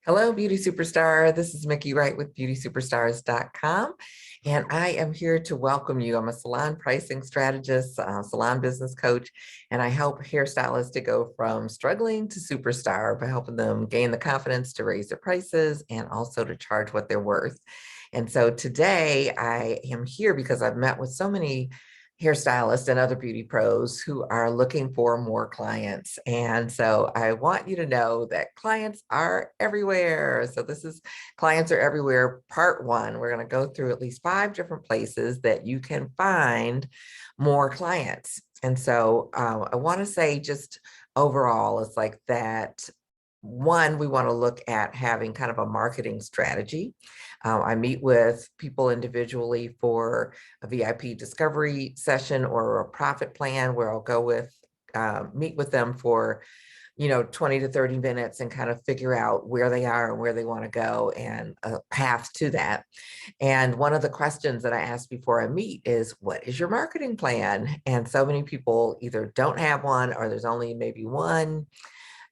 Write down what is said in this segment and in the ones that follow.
Hello, Beauty Superstar. This is Mickey Wright with beautysuperstars.com. And I am here to welcome you. I'm a salon pricing strategist, salon business coach, and I help hairstylists to go from struggling to superstar by helping them gain the confidence to raise their prices and also to charge what they're worth. And so today I am here because I've met with so many hairstylists and other beauty pros who are looking for more clients. And so I want you to know that clients are everywhere. So this is Clients Are Everywhere Part 1. We're going to go through at least 5 different places that you can find more clients. And so I want to say just overall, it's like that. One, we want to look at having kind of a marketing strategy. I meet with people individually for a VIP discovery session or a profit plan where I'll go meet with them for 20 to 30 minutes and kind of figure out where they are and where they want to go and a path to that. And one of the questions that I ask before I meet is, what is your marketing plan? And so many people either don't have one or there's only maybe one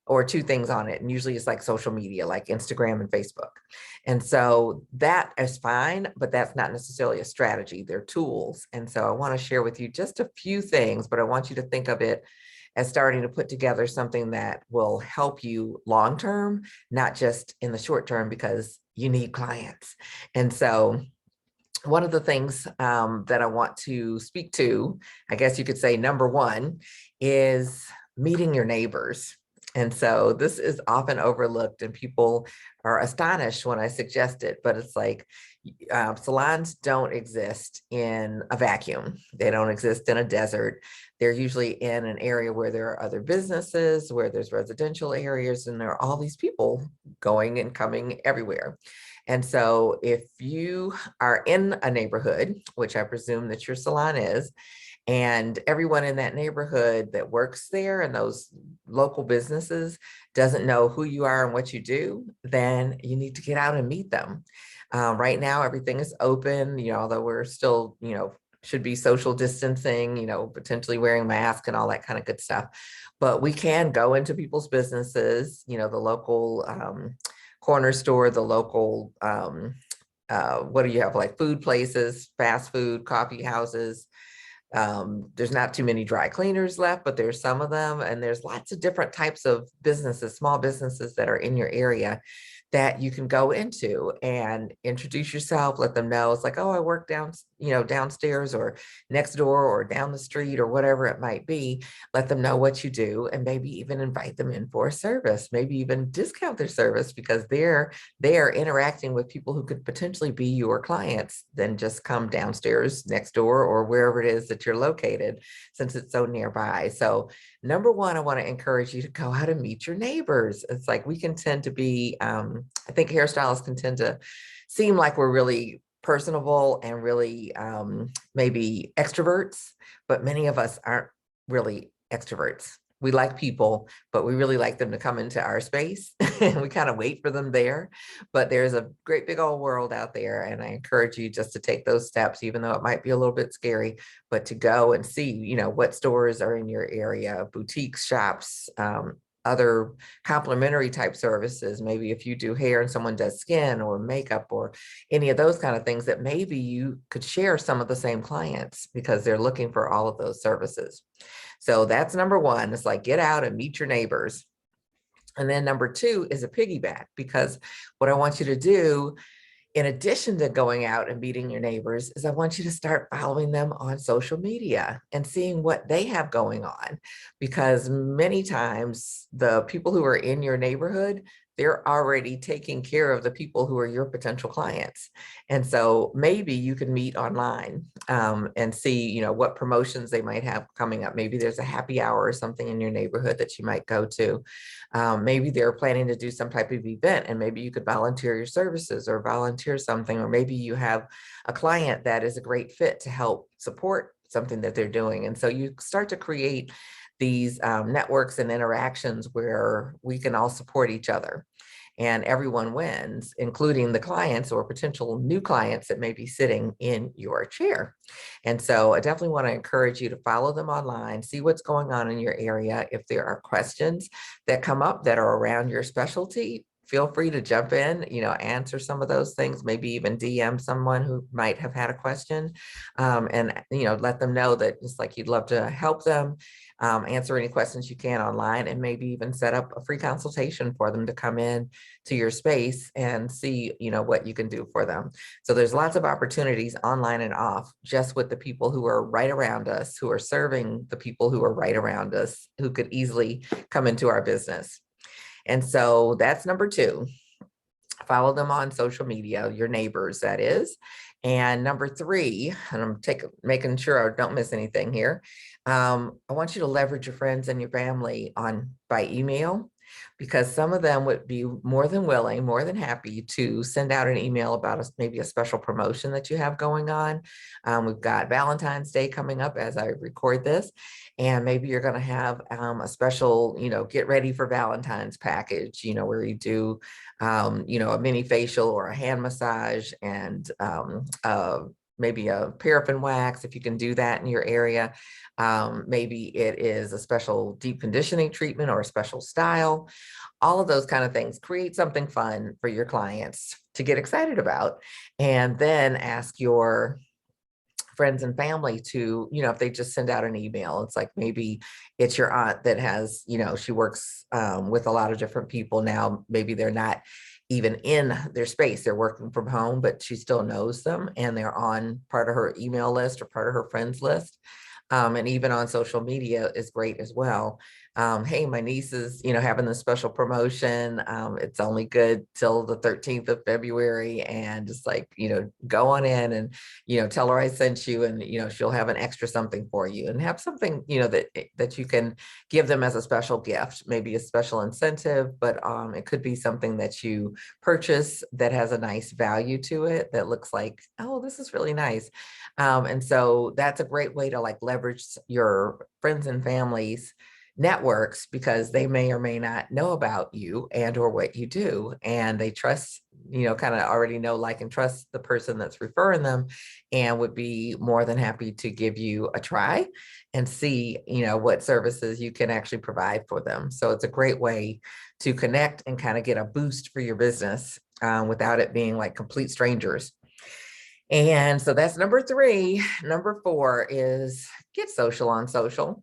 or 2 things on it. And usually it's like social media, like Instagram and Facebook. And so that is fine, but that's not necessarily a strategy. They're tools. And so I want to share with you just a few things, but I want you to think of it as starting to put together something that will help you long term, not just in the short term, because you need clients. And so one of the things that I want to speak to, I guess you could say number 1, is meeting your neighbors. And so this is often overlooked and people are astonished when I suggest it, but it's like salons don't exist in a vacuum. They don't exist in a desert. They're usually in an area where there are other businesses, where there's residential areas, and there are all these people going and coming everywhere. And so if you are in a neighborhood, which I presume that your salon is, and everyone in that neighborhood that works there and those local businesses doesn't know who you are and what you do, then you need to get out and meet them. Right now, everything is open, although we're still, should be social distancing, potentially wearing masks and all that kind of good stuff. But we can go into people's businesses, the local corner store, the local, what do you have, like food places, fast food, coffee houses. There's not too many dry cleaners left, but there's some of them. And there's lots of different types of businesses, small businesses that are in your area that you can go into and introduce yourself, let them know it's like, oh, I work downstairs or next door or down the street or whatever it might be. Let them know what you do and maybe even invite them in for a service, maybe even discount their service because they are interacting with people who could potentially be your clients, then just come downstairs next door or wherever it is that you're located since it's so nearby. So number 1, I want to encourage you to go out and meet your neighbors. It's like we can tend to be, I think hairstylists can tend to seem like we're really personable and really maybe extroverts, but many of us aren't really extroverts. We like people, but we really like them to come into our space and we kind of wait for them there. But there's a great big old world out there. And I encourage you just to take those steps, even though it might be a little bit scary, but to go and see, what stores are in your area, boutiques, shops, other complimentary type services. Maybe if you do hair and someone does skin or makeup or any of those kind of things, that maybe you could share some of the same clients because they're looking for all of those services. So that's number 1. It's like, get out and meet your neighbors. And then number 2 is a piggyback, because what I want you to do, in addition to going out and meeting your neighbors, is I want you to start following them on social media and seeing what they have going on. Because many times the people who are in your neighborhood, they're already taking care of the people who are your potential clients. And so maybe you can meet online and see, what promotions they might have coming up. Maybe there's a happy hour or something in your neighborhood that you might go to. Maybe they're planning to do some type of event and maybe you could volunteer your services or volunteer something, or maybe you have a client that is a great fit to help support something that they're doing. And so you start to create these networks and interactions where we can all support each other and everyone wins, including the clients or potential new clients that may be sitting in your chair. And so I definitely want to encourage you to follow them online, see what's going on in your area. If there are questions that come up that are around your specialty, feel free to jump in, answer some of those things, maybe even DM someone who might have had a question, and, let them know that just like you'd love to help them, answer any questions you can online, and maybe even set up a free consultation for them to come in to your space and see, what you can do for them. So there's lots of opportunities online and off, just with the people who are right around us, who are serving the people who are right around us, who could easily come into our business. And so that's number 2. Follow them on social media, your neighbors, that is. And number 3, and I'm making sure I don't miss anything here. I want you to leverage your friends and your family by email, because some of them would be more than willing, more than happy to send out an email about maybe a special promotion that you have going on. We've got Valentine's Day coming up as I record this, and maybe you're going to have a special, get ready for Valentine's package, where you do, a mini facial or a hand massage, and maybe a paraffin wax, if you can do that in your area. Maybe it is a special deep conditioning treatment or a special style. All of those kind of things. Create something fun for your clients to get excited about, and then ask your friends and family to, if they just send out an email. It's like, maybe it's your aunt that has, she works with a lot of different people now. Maybe they're not even in their space, they're working from home, but she still knows them, and they're on part of her email list or part of her friends list. And even on social media is great as well. Hey, my niece is, having this special promotion. It's only good till the 13th of February. And just like, go on in and, tell her I sent you, and, she'll have an extra something for you, and have something, that you can give them as a special gift, maybe a special incentive, but it could be something that you purchase that has a nice value to it, that looks like, oh, this is really nice. And so that's a great way to like leverage your friends and families networks, because they may or may not know about you and or what you do, and they trust, kind of already know, like, and trust the person that's referring them, and would be more than happy to give you a try and see, what services you can actually provide for them. So it's a great way to connect and kind of get a boost for your business, without it being like complete strangers. And so that's number 3. Number 4 is get social on social.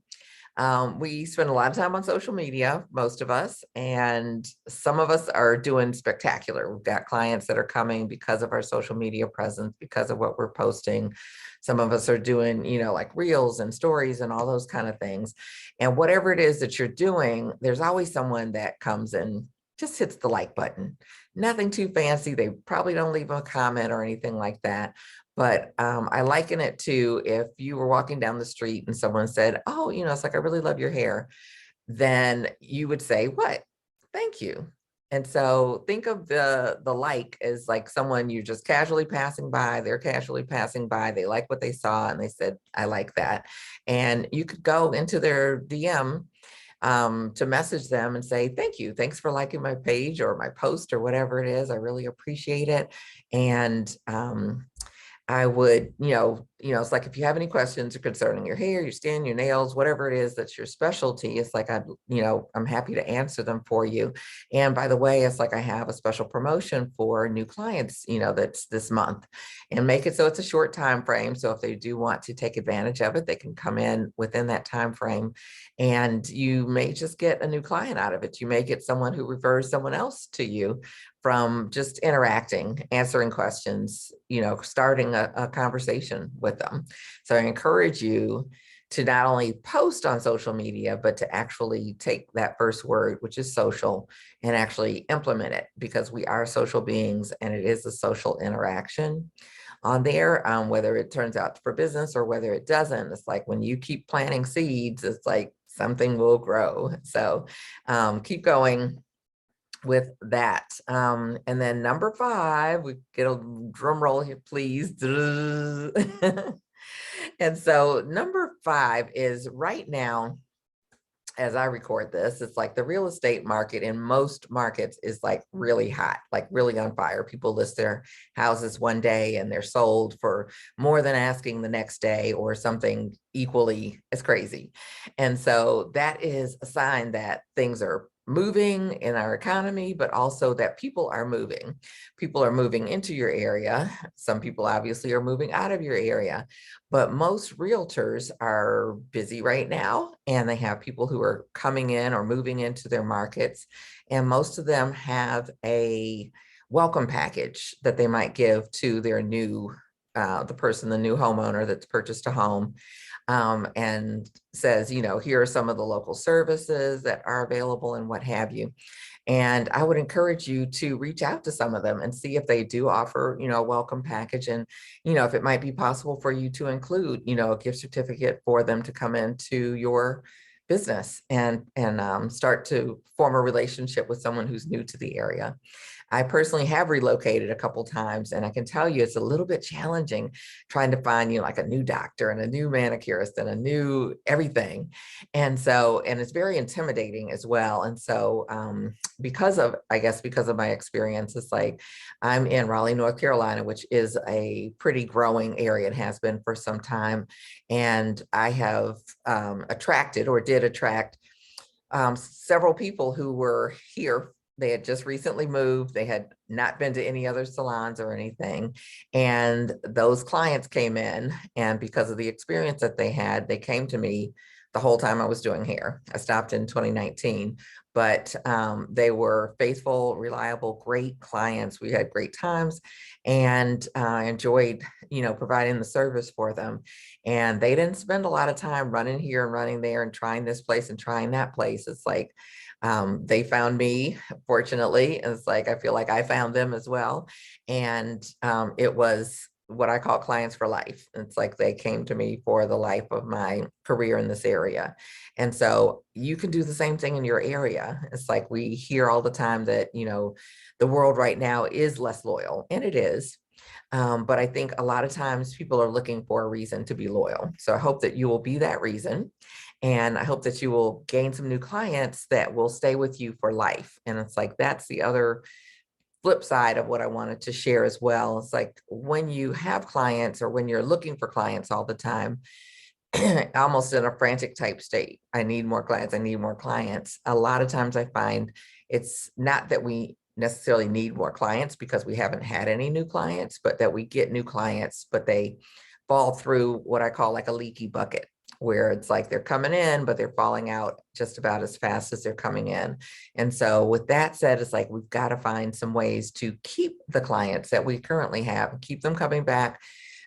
We spend a lot of time on social media, most of us, and some of us are doing spectacular. We've got clients that are coming because of our social media presence, because of what we're posting. Some of us are doing, like reels and stories and all those kind of things. And whatever it is that you're doing, there's always someone that comes and just hits the like button. Nothing too fancy. They probably don't leave a comment or anything like that. But I liken it to if you were walking down the street and someone said, oh, it's like, I really love your hair. Then you would say, what? Thank you. And so think of the like as like someone you're just casually passing by, they're casually passing by, they like what they saw and they said, I like that. And you could go into their DM to message them and say, thank you. Thanks for liking my page or my post or whatever it is. I really appreciate it. And I would, it's like, if you have any questions concerning your hair, your skin, your nails, whatever it is that's your specialty, it's like, I'm happy to answer them for you. And by the way, it's like, I have a special promotion for new clients, that's this month, and make it so it's a short time frame. So if they do want to take advantage of it, they can come in within that time frame, and you may just get a new client out of it. You may get someone who refers someone else to you from just interacting, answering questions, starting a conversation with them. So I encourage you to not only post on social media, but to actually take that first word, which is social, and actually implement it, because we are social beings and it is a social interaction on there, whether it turns out for business or whether it doesn't. It's like when you keep planting seeds, it's like something will grow. So keep going with that. And then number 5, we get a drum roll here, please. And so number 5 is, right now, as I record this, it's like the real estate market in most markets is like really hot, like really on fire. People list their houses one day and they're sold for more than asking the next day, or something equally as crazy. And so that is a sign that things are moving in our economy, but also that people are moving. People are moving into your area. Some people obviously are moving out of your area, but most realtors are busy right now, and they have people who are coming in or moving into their markets. And most of them have a welcome package that they might give to their new the new homeowner that's purchased a home, and says, here are some of the local services that are available and what have you. And I would encourage you to reach out to some of them and see if they do offer, a welcome package, and, if it might be possible for you to include, a gift certificate for them to come into your business and start to form a relationship with someone who's new to the area. I personally have relocated a couple times, and I can tell you it's a little bit challenging trying to find, like a new doctor and a new manicurist and a new everything. And it's very intimidating as well. And so because of my experience, it's like I'm in Raleigh, North Carolina, which is a pretty growing area and has been for some time. And I have did attract several people who were here. They had just recently moved. They had not been to any other salons or anything. And those clients came in, and because of the experience that they had, they came to me the whole time I was doing hair. I stopped in 2019, but they were faithful, reliable, great clients. We had great times, and I enjoyed, providing the service for them. And they didn't spend a lot of time running here and running there and trying this place and trying that place. It's like, they found me, fortunately. And it's like, I feel like I found them as well. And it was what I call clients for life. It's like they came to me for the life of my career in this area. And so you can do the same thing in your area. It's like we hear all the time that, the world right now is less loyal, and it is. But I think a lot of times people are looking for a reason to be loyal. So I hope that you will be that reason. And I hope that you will gain some new clients that will stay with you for life. And it's like, that's the other flip side of what I wanted to share as well. It's like when you have clients or when you're looking for clients all the time, almost in a frantic type state. I need more clients. I need more clients. A lot of times I find it's not that we necessarily need more clients because we haven't had any new clients, but that we get new clients, but they fall through what I call like a leaky bucket, where it's like they're coming in, but they're falling out just about as fast as they're coming in. And so with that said, it's like, we've got to find some ways to keep the clients that we currently have, keep them coming back,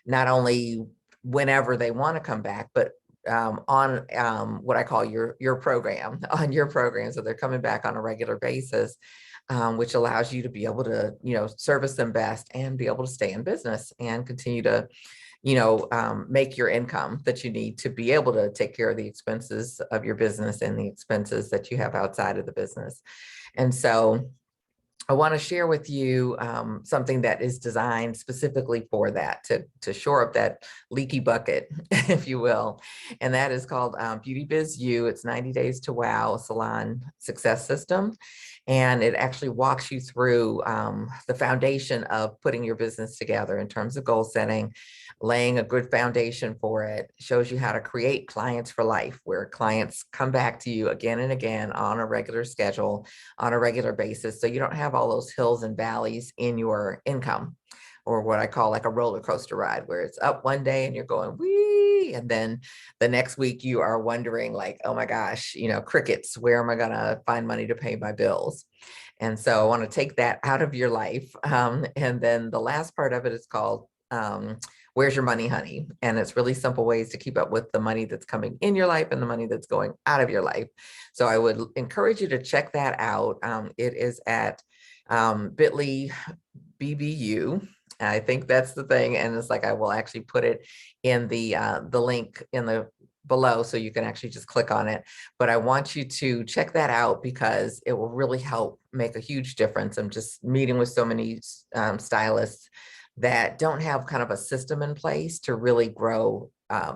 not only whenever they want to come back, but on what I call your program, on your program. So they're coming back on a regular basis, which allows you to be able to, service them best and be able to stay in business and continue to, make your income that you need to be able to take care of the expenses of your business and the expenses that you have outside of the business. And so I want to share with you something that is designed specifically for that, to shore up that leaky bucket, if you will. And that is called Beauty Biz U. It's 90 Days to Wow Salon Success System. And it actually walks you through the foundation of putting your business together in terms of goal setting, laying a good foundation for it, shows you how to create clients for life, where clients come back to you again and again on a regular schedule, on a regular basis. So you don't have all those hills and valleys in your income, or what I call like a roller coaster ride, where it's up one day and you're going, wee, and then the next week you are wondering like, oh my gosh, crickets, where am I going to find money to pay my bills? And so I want to take that out of your life. And then the last part of it is called, Where's Your Money, Honey? And it's really simple ways to keep up with the money that's coming in your life and the money that's going out of your life. So I would encourage you to check that out. It is at bit.ly BBU. I think that's the thing. And it's like, I will actually put it in the link in the below, so you can actually just click on it. But I want you to check that out because it will really help make a huge difference. I'm just meeting with so many stylists that don't have kind of a system in place to really grow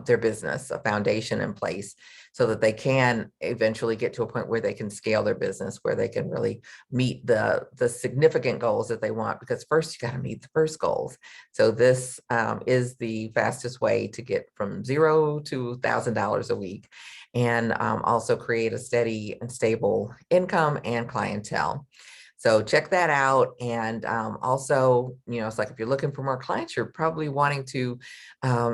their business, a foundation in place, so that they can eventually get to a point where they can scale their business, where they can really meet the significant goals that they want. Because first you got to meet the first goals. So this is the fastest way to get from $0 to $1,000 a week. and also create a steady and stable income and clientele. So check that out. And also, it's like if you're looking for more clients, you're probably wanting to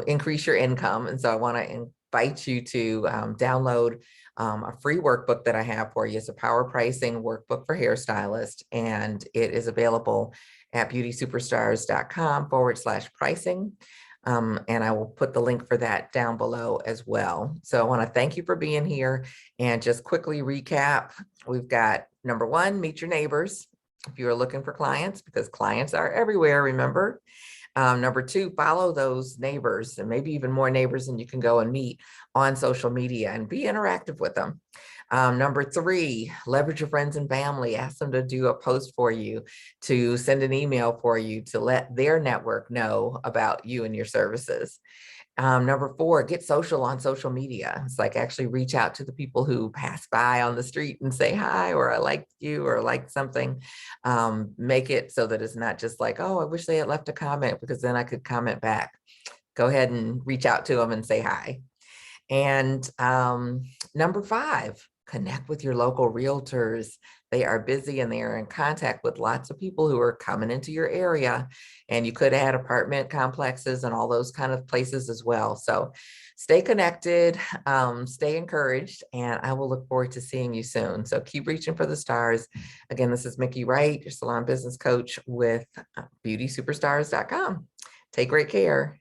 increase your income. And so I want to invite you to download a free workbook that I have for you. It's a power pricing workbook for hairstylists, and it is available at beautysuperstars.com/pricing. And I will put the link for that down below as well. So I want to thank you for being here and just quickly recap. We've got number one, meet your neighbors if you are looking for clients, because clients are everywhere, remember. Number two, follow those neighbors and maybe even more neighbors than you can go and meet on social media and be interactive with them. Number three, leverage your friends and family. Ask them to do a post for you, to send an email for you, to let their network know about you and your services. Number four, get social on social media. It's like actually reach out to the people who pass by on the street and say hi, or I liked you, or I liked something. Make it so that it's not just like, oh, I wish they had left a comment, because then I could comment back. Go ahead and reach out to them and say hi. And number five, connect with your local realtors. They are busy and they are in contact with lots of people who are coming into your area. And you could add apartment complexes and all those kind of places as well. So stay connected, stay encouraged, and I will look forward to seeing you soon. So keep reaching for the stars. Again, this is Mickey Wright, your salon business coach with beautysuperstars.com. Take great care.